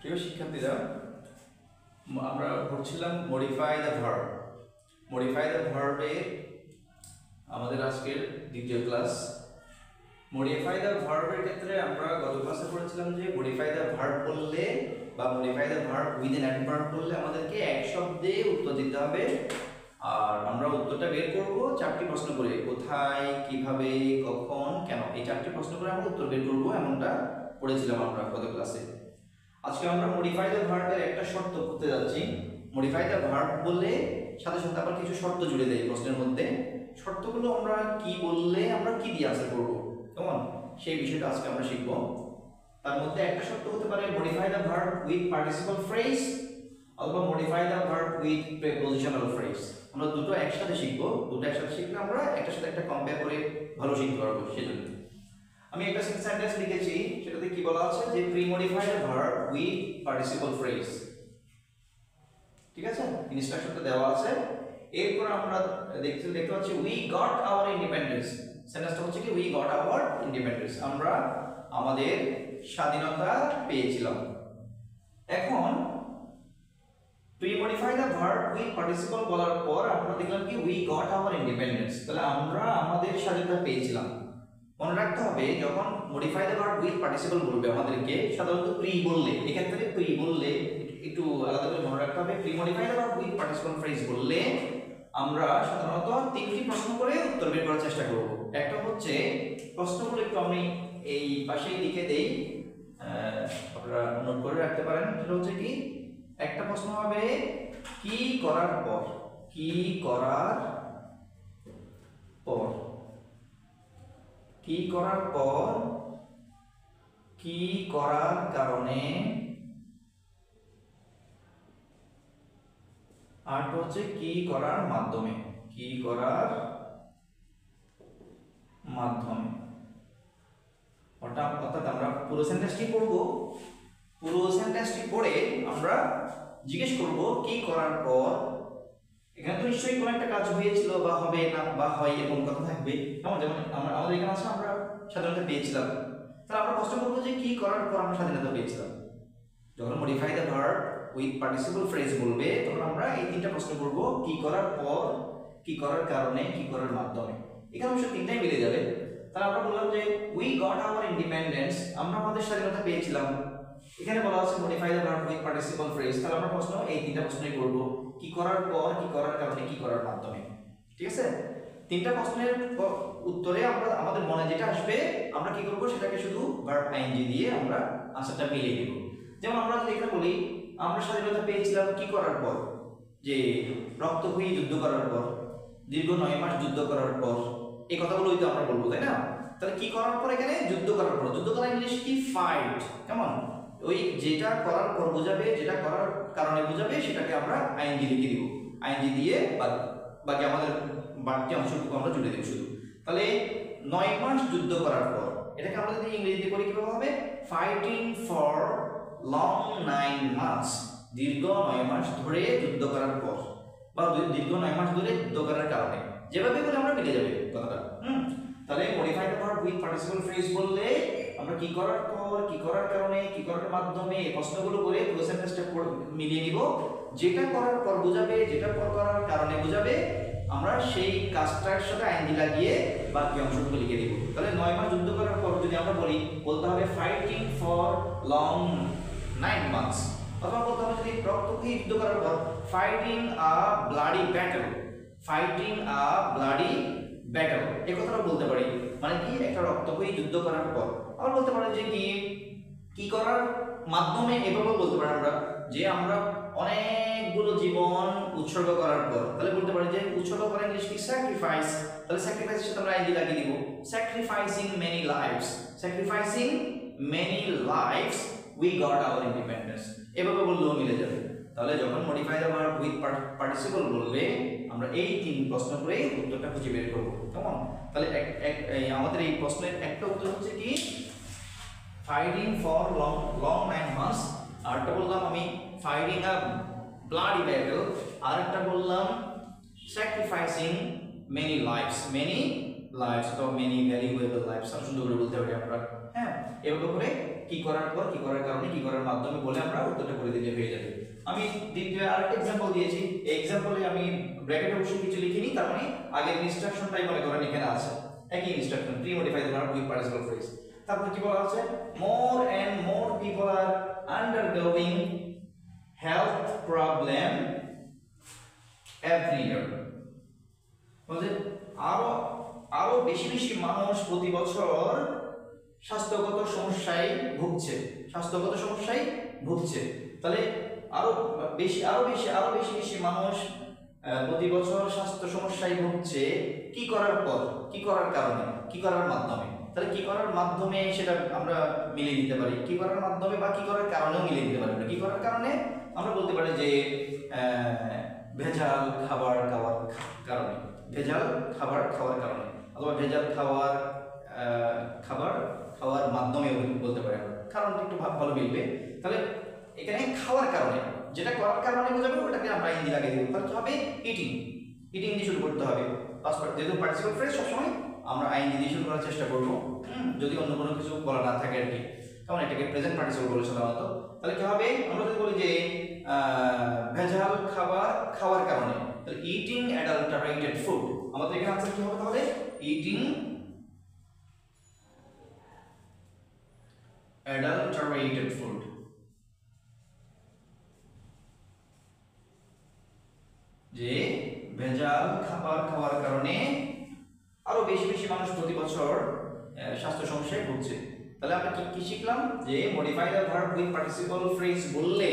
প্রিয় শিক্ষার্থীরা, আমরা পড়ছিলাম modify the verb. Modify the ভার্বের আমাদের আজকের দ্বিতীয় ক্লাস। মডিফাই দ্য ভার্বের ক্ষেত্রে আমরা গত ক্লাসে পড়েছিলাম যে মডিফাই দ্য ভার্ব বললে বা modify the verb with an adverb বললে আমাদেরকে এক শব্দে উত্তর দিতে হবে। আর আমরা উত্তরটা বের করব চারটি প্রশ্ন করে, কোথায়, কিভাবে, কখন, কেন, এই চারটি প্রশ্ন করে আমরা উত্তর বের করব, এমনটা পড়েছিলাম আমরা গত ক্লাসে। আজকে আমরা মডিফাই দ্য ভার্বের একটা শর্ত করতে যাচ্ছি। মডিফাই দ্য ভার্ব বললে সাথে সাথে আবার কিছু শর্ত জুড়ে দেয় প্রশ্নের মধ্যে। শর্তগুলো আমরা কি বললে আমরা কি দিয়ে আনসার করব, কেমন, সেই বিষয়টা আজকে আমরা শিখব। তার মধ্যে একটা শর্ত হতে পারে modify the verb with participle phrase অথবা modify the verb with prepositional phrase. আমরা দুটো একসাথে শিখবো। দুটো একসাথে শিখলে আমরা একটার সাথে একটা কম্পেয়ার করে ভালো শিখতে পারবো। সেজন্য আমি একটা সেন্টেন্স লিখেছি, সেটাতে কি বলা আছে যে pre-modify the verb with participle phrase. ঠিক আছে, ইনস্ট্রাকশনটা দেওয়া আছে। এরপর আমরা দেখতে পাচ্ছি উই গট আওয়ার ইন্ডিপেন্ডেন্স। সেন্টেন্সটা হচ্ছে কি উই গট আওয়ার ইন্ডিপেন্ডেন্স, আমরা আমাদের স্বাধীনতা পেয়েছিলাম। এখন pre-modify the verb with participle বলার পর আমরা দেখলাম কি উই গট আওয়ার ইন্ডিপেন্ডেন্স, তাহলে আমরা আমাদের স্বাধীনতা পেয়েছিলাম। মনে রাখতে হবে যখন modify the verb with participle বলবে আমাদেরকে, সাধারণত প্রি বললে, এক্ষেত্রে প্রি বললে একটু আলাদা করে মনে রাখতে হবে। Pre modify the verb with participle phrase বললে আমরা সাধারণত তিনটি প্রশ্ন করে উত্তর বের করার চেষ্টা করব। একটা হচ্ছে, প্রশ্নগুলো একটু আমি এই পাশেই লিখে দেই, আপনারা নোট করে রাখতে পারেন। সেটা হচ্ছে কি, একটা প্রশ্ন হবে কি করার পর, কি করার পর, কি করার পর, কি করার কারণে, আর হচ্ছে কি করার মাধ্যমে, কি করার মাধ্যমে। অর্থাৎ আমরা পুরো সেন্টেন্সটি পড়ব, পুরো সেন্টেন্সটি পড়ে আমরা জিজ্ঞেস করব কি করার পর। এখানে তো নিশ্চয়ই কোনো একটা কাজ হয়েছিল বা হবে না বা হয় এরকম কথা থাকবে। যেমন আমাদের এখানে আছে আমরা স্বাধীনতা পেয়েছিলাম, তাহলে আমরা প্রশ্ন করবো যে কি করার পর আমরা স্বাধীনতা পেয়েছিলাম। যখন modify the verb with participle phrase বলবে তখন আমরা এই তিনটা প্রশ্ন করব, কি করার পর, কি করার কারণে, কি করার মাধ্যমে। এখানে অবশ্য তিনটাই মিলে যাবে। তাহলে আমরা বললাম যে উই গট আওয়ার ইন্ডিপেন্ডেন্স, আমরা আমাদের স্বাধীনতা পেয়েছিলাম। এখানে বলা আছে modify the verb with participle phrase, তাহলে আমরা প্রশ্ন এই তিনটা প্রশ্নই করব, কি করার পর, কি করার কারণে, কি করার মাধ্যমে। ঠিক আছে, তিনটা প্রশ্নের উত্তরে আমরা আমাদের মনে যেটা আসবে আমরা কি করব, সেটাকে শুধু ভার্ব আইএনজি দিয়ে আমরা আনসারটা মিলিয়ে দেব। যেমন আমরা যদি এখানে বলি আমরা স্বাধীনতা পেয়েছিলাম কি করার পর, যে রক্তক্ষয়ী যুদ্ধ করার পর, দীর্ঘ 9 মাস যুদ্ধ করার পর, এই কথাগুলোই তো আমরা বলবো, তাই না? তাহলে কি করার পর, এখানে যুদ্ধ করার পর, যুদ্ধ করার ইংলিশ কি, ফাইট। কেমন, ওই যেটা করার পর বোঝাবে, যেটা করার কারণে বোঝাবে, সেটাকে আমরা আইএনজি লিখে দিব। আইএনজি দিয়ে বাকি আমাদের বাড়তি অংশটুকু আমরা জুড়ে দেব শুধু। তাহলে 9 মাস যুদ্ধ করার পর, এটাকে আমরা যদি ইংরেজিতে পড়ি কিভাবে হবে, ফাইটিং ফর লং 9 মাস, দীর্ঘ 9 মাস ধরে যুদ্ধ করার পর, বা দীর্ঘ 9 মাস ধরে যুদ্ধ করার কারণে, যেভাবে বলে আমরা মিলে যাবে কথাটা। তাহলে modify the verb with participle phrase বললে আমরা কি করার পর, কি করার কারণে, কি করার মাধ্যমে এই প্রশ্নগুলো করে পুরো সেন্টেন্সটা মিলিয়ে নিব। যেটা করার পর বোঝাবে, যেটা পর করার কারণে বোঝাবে, আমরা সেই কাজটার সাথে আইএনজি লাগিয়ে বাকি অংশগুলো লিখে দিব। তাহলে 9 মাস যুদ্ধ করার পর যদি আমরা বলি, বলতে হবে ফাইটিং ফর লং 9 মান্থস, অথবা বলতে হবে যদি রক্তক্ষয়ী যুদ্ধ করার পর fighting a bloody battle, fighting a bloody battle, এই কথাটা বলতে পারি। মানে কি, একটা রক্তক্ষয়ী যুদ্ধ করার পর। আবার বলতে পারি যে কি করার মাধ্যমে, এভাবে বলতে পারি আমরা যে আমরা অনেকগুলো জীবন উৎসর্গ করার পর। তাহলে বলতে পারি যে উৎসর্গ করার ইংলিশ কি, স্যাক্রিফাইস। তাহলে স্যাক্রিফাইসের সাথে আমরা আইএনজি লাগিয়ে দিব, sacrificing many lives, sacrificing many lives we got hour independence, এভাবে বললেও মিলে যাবে। তাহলে যখন modify the verb with participle বলবে আমরা এই তিন প্রশ্ন করে উত্তরটা খুঁজে বের করব। কেমন, তাহলে আমাদের এই প্রশ্নের একটা উত্তর হচ্ছে কি, ফাইটিং ফর লং 9 মাস, আরেকটা বললাম আমি ফাইটিং আ ব্লাডি ব্যাটল, আরেকটা বললাম sacrificing many lives, many lives তো মেনি ভ্যালুয়েবল লাইভস, সুন্দর করে বলতে পারি আমরা। হ্যাঁ, এভাবে করে কি করার পর, কি করার কারণে, কি করার মাধ্যমে বলে আমরা উত্তরটা করে দিলে হয়ে যাবে। আমি দ্বিতীয় আরেকটা एग्जांपल দিয়েছি। এই एग्जांपले আমি ব্র্যাকেটে অবশ্যই কিছু লিখিনি, তার মানে আগের ইনস্ট্রাকশনটাই মনে করেন এখানে আছে, একই instruction, pre modify the verb with participle phrase. তারপর কি বলা আছে, more and more people are undergoing health problem every year. বলতে আরো বেশি বেশি মানুষ প্রতি বছর স্বাস্থ্যগত সমস্যায় ভুগছে, স্বাস্থ্যগত সমস্যায় ভুগছে। তাহলে আরো বেশি মানুষ প্রতি বছর স্বাস্থ্য সমস্যায় ভুগছে কি করার পর, কি করার কারণে, কি করার মাধ্যমে। তাহলে কি করার মাধ্যমে সেটা আমরা মিলিয়ে দিতে পারি, কি করার মাধ্যমে বা কি করার কারণেও মিলিয়ে দিতে পারি। কি করার কারণে আমরা বলতে পারি যে ভেজাল খাবার খাওয়ার কারণে, ভেজাল খাবার খাওয়ার কারণে, অথবা ভেজাল খাবার খাওয়ার মাধ্যমে বলতে পারি। কারণটা একটু ভালো মিলবে। তাহলে এখানে খাওয়ার কারণে, যেটা করার কারণে বোঝাবে ওটাকে আমরা ইংরেজি লাগিয়ে দেব। তাহলে কি হবে, ইটিং, ইটিং দিয়ে শুরু করতে হবে। যেহেতু পার্টিসিপল ফ্রেজ সবসময় আমরা আইএনজি দিয়ে শুরু করার চেষ্টা করব, যদি অন্য কোনো কিছু বলা না থাকে আর কি। কারণ এটাকে প্রেজেন্ট পার্টিসিপল বলে সাধারণত। তাহলে কি হবে, আমরা যদি বলি যে ভেজাল খাবার খাওয়ার কারণে, তাহলে ইটিং অ্যাডাল্টারেটেড ফুড, আমাদের এখানে আনসার কি হবে তাহলে, ইটিং অ্যাডাল্টারেটেড ফুড। যে ভেজাল খাবার খাওয়ার কারণে আরো বেশি বেশি মানুষ প্রতি বছর স্বাস্থ্য সমস্যায় ভুগছে। তাহলে আমরা কি শিখলাম, যে modify the verb with participle phrase বললে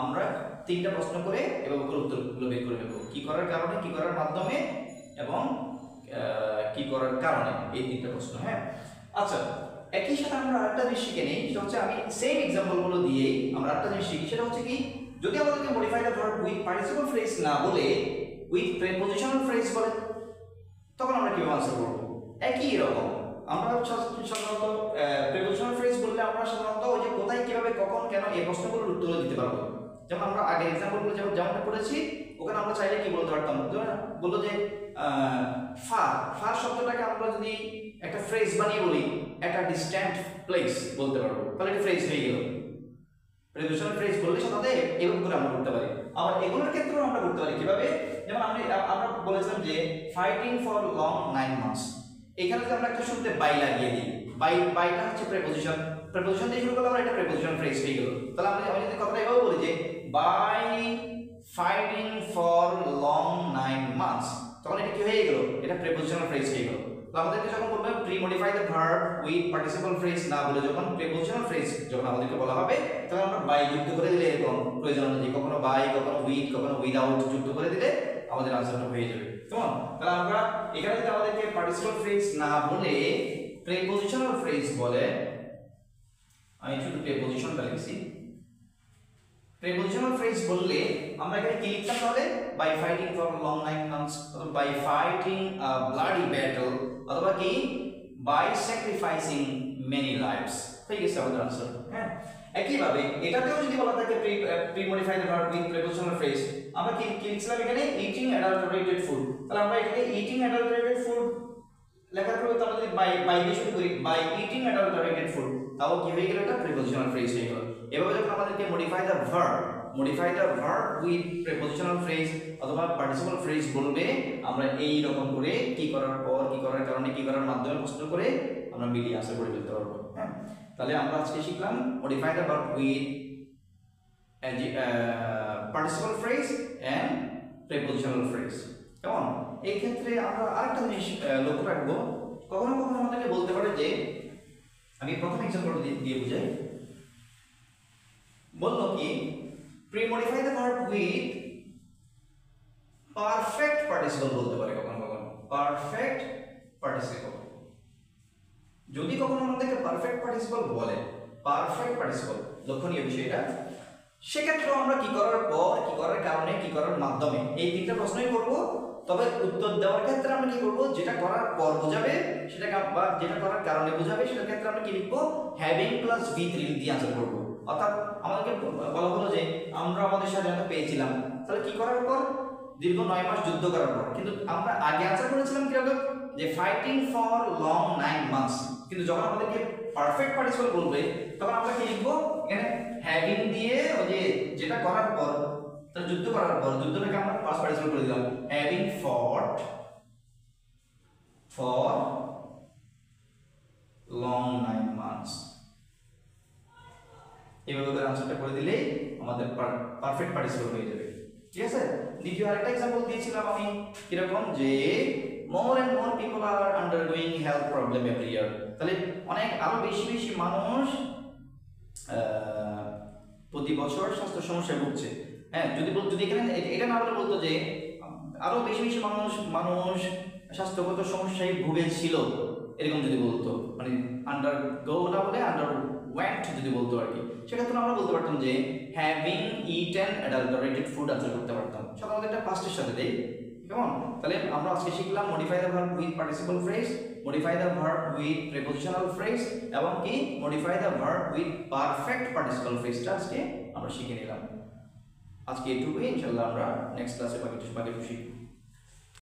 আমরা তিনটা প্রশ্ন করে এবং উত্তরগুলো বের করে নেব, কি করার কারণে, কি করার মাধ্যমে এবং কি করার কারণে, এই তিনটা প্রশ্ন। হ্যাঁ, আচ্ছা, একই সাথে আমরা আরেকটা জিনিস শিখে নেই, সেটা হচ্ছে আমি সেম एग्जांपल গুলো দিয়েই আমরা আরেকটা জিনিস শিখি। সেটা হচ্ছে কি, যদি আমাদেরকে modify the verb with participle phrase না বলে উইথ প্রিপজিশনাল ফ্রেজ বলে, তখন আমরা কিভাবে আনসার করব। একই রকম আমরা সাধারণত প্রিপজিশনাল ফ্রেজ বললে আমরা সাধারণত ওই যে কোথায়, কিভাবে, কখন, কেন এই প্রশ্নগুলোর উত্তর দিতে পারবো। যেমন আমরা আগের एग्जांपलগুলো যেমনটা পড়েছি, ওখানে আমরা চাইলে কি বলতে পারতাম, বললো যে ফার, ফার শব্দটাকে আমরা যদি একটা ফ্রেজ বানিয়ে বলি, একটা ডিস্ট্যান্ট প্লেস বলতে পারবো, তাহলে এটা ফ্রেজ হয়ে গেল। প্রিপজিশনাল ফ্রেজ বললে সাথে এভাবে করে আমরা করতে পারি। আবার এগুলোর ক্ষেত্রেও আমরা করতে পারি কিভাবে, যেমন আমরা বলেছিলাম যে ফাইটিং ফর লং 9 মান্থস, এখানে যদি আমরা একটা শুরুতে বাই লাগিয়ে দিই, বাইটা হচ্ছে প্রিপজিশন, প্রিপজিশন দিয়ে শুরু করলে আমরা এটা প্রিপজিশন ফ্রেজ হয়ে গেল। তাহলে আমি যদি কথাটা এভাবে বলি যে by fighting for long 9 months, তখন এটা কি হয়ে গেল, এটা প্রিপজিশনাল ফ্রেজ হয়ে গেল। তো আমাদেরকে যখন বলবে pre modify the verb with participle phrase না বলে যখন প্রিপজিশনাল ফ্রেজ যখন আমাদেরকে বলা হবে, তখন আমরা বাই যুক্ত করে দিলে, এরকম প্রয়োজন অনুযায়ী কখনো বাই, কখনো উইথ, কখনো উইদাউট যুক্ত করে দিলে আমাদের আনসারটা হয়ে যাবে। কেমন? তাহলে আমরা এখানে যদি আমাদেরকে পার্টিসিপল ফ্রেজ না বলে প্রিপজিশনাল ফ্রেজ বলে, আমি শুধু প্রিপজিশনটা লিখছি, প্রিপজিশনাল ফ্রেজ বললে আমরা এখানে কি লিখতাম তাহলে, by fighting for long 9 months, অথবা by fighting a bloody battle, অথবা কি বাই স্যাক্রিফাইসিং মেনি লাইভস, হয়ে গেছে আমাদের আনসার। হ্যাঁ, একইভাবে এটাতেও যদি বলা থাকে pre modify the verb with prepositional phrase, আমরা কি লিখছিলাম এখানে, ইটিং অ্যাডাল্টারেটেড ফুড। তাহলে আমরা এখানে ইটিং অ্যাডাল্টারেটেড ফুড লেখার পরে আমরা যদি বাই দিয়ে শুরু করি, বাই ইটিং অ্যাডাল্টারেটেড ফুড, তাও কি হয়ে গেল, এটা প্রিপজিশনাল ফ্রেজ হয়ে গেল। এভাবে যখন আমাদেরকে modify the verb with prepositional phrase অথবা পার্টিসিপল ফ্রেজ বলবে, আমরা এই রকম করে কি করার পর, কি করার কারণে, কি করার মাধ্যমে প্রশ্ন করে আমরা মিলিয়ে আনসার করে ফেলতে পারবো। হ্যাঁ, তাহলে আমরা আজকে শিখলাম modify the verb with participle phrase and prepositional phrase. কেমন? এই ক্ষেত্রে আমরা আরেকটা জিনিস লক্ষ্য রাখবো, কখনো কখনো আমাদেরকে বলতে পারে যে, আমি প্রথম एग्जांपल দিয়ে বুঝাই, বললো কি pre modify the verb with perfect participle বলতে পারে, কখনো কখনো পারফেক্ট পার্টিসিপল। যদি কখনো আমাদেরকে পারফেক্ট পার্টিসিপল বলে, পারফেক্ট পার্টিসিপল লক্ষণীয় বিষয়টা, সেক্ষেত্রে আমরা কি করার পর, কি করার কারণে, কি করার মাধ্যমে, এই তিনটা প্রশ্নই করব। তবে উত্তর দেওয়ার ক্ষেত্রে আমরা কি করব, যেটা করার পর বোঝাবে সেটাকে, বা যেটা করার কারণে বোঝাবে সেটার ক্ষেত্রে আমরা কি লিখবো, হ্যাভিং প্লাস V3 দিয়ে আনসার করব। অর্থাৎ আমাদেরকে বলা হলো যে আমরা আমাদের স্বাধীনতা পেয়েছিলাম, তাহলে কি করার পর, দীর্ঘ 9 মাস যুদ্ধ করার পর। কিন্তু আমরা আগে আনসার করেছিলাম কিভাবে, যে ফাইটিং ফর লং 9 মান্থস, কিন্তু যখন আমাদেরকে পারফেক্ট পার্টিসিপল বলবে তখন আমরা কি লিখবো এখানে হ্যাভিং দিয়ে ওই যে যেটা করার পর তার যুদ্ধ করার পর যুদ্ধটাকে আমরা পাস্ট পার্টিসিপল করে দিলাম having fought for long 9 months. এইভাবে করে আনসারটা করে দিলেই আমাদের পারফেক্ট পার্টিসিপল হয়ে যাবে। ঠিক আছে, দ্বিতীয় আরেকটা एग्जांपल দিয়েছিলাম আমি কিরকম যে more and more people are undergoing health problem every year, তাহলে অনেক আরো বেশি বেশি মানুষ প্রতি বছর স্বাস্থ্য সমস্যায় ভুগছে। হ্যাঁ, যদি এখানে এটা না বলে বলতো যে আরো বেশি বেশি মানুষ স্বাস্থ্যগত সমস্যায় ভুগেছিল, এরকম যদি বলতো, মানে আন্ডারগো না বলে আন্ডার ওয়েন্ট যদি বলতো আর কি, সেক্ষেত্রে আমরা বলতে পারতাম যে having eaten adulterated food answer করতে পারতাম। সাধারণত এটা পাস্টের সাথে দেই, কেমন? তাহলে আমরা আজকে শিখলাম modify the verb with participle phrase, modify the verb with prepositional phrase এবং কি modify the verb with perfect participle ফ্রেজটা আজকে আমরা শিখে নিলাম। আজকে এটুকুই, ইনশাআল্লাহ আমরা নেক্সট ক্লাসে বাকিটুকু শিখব।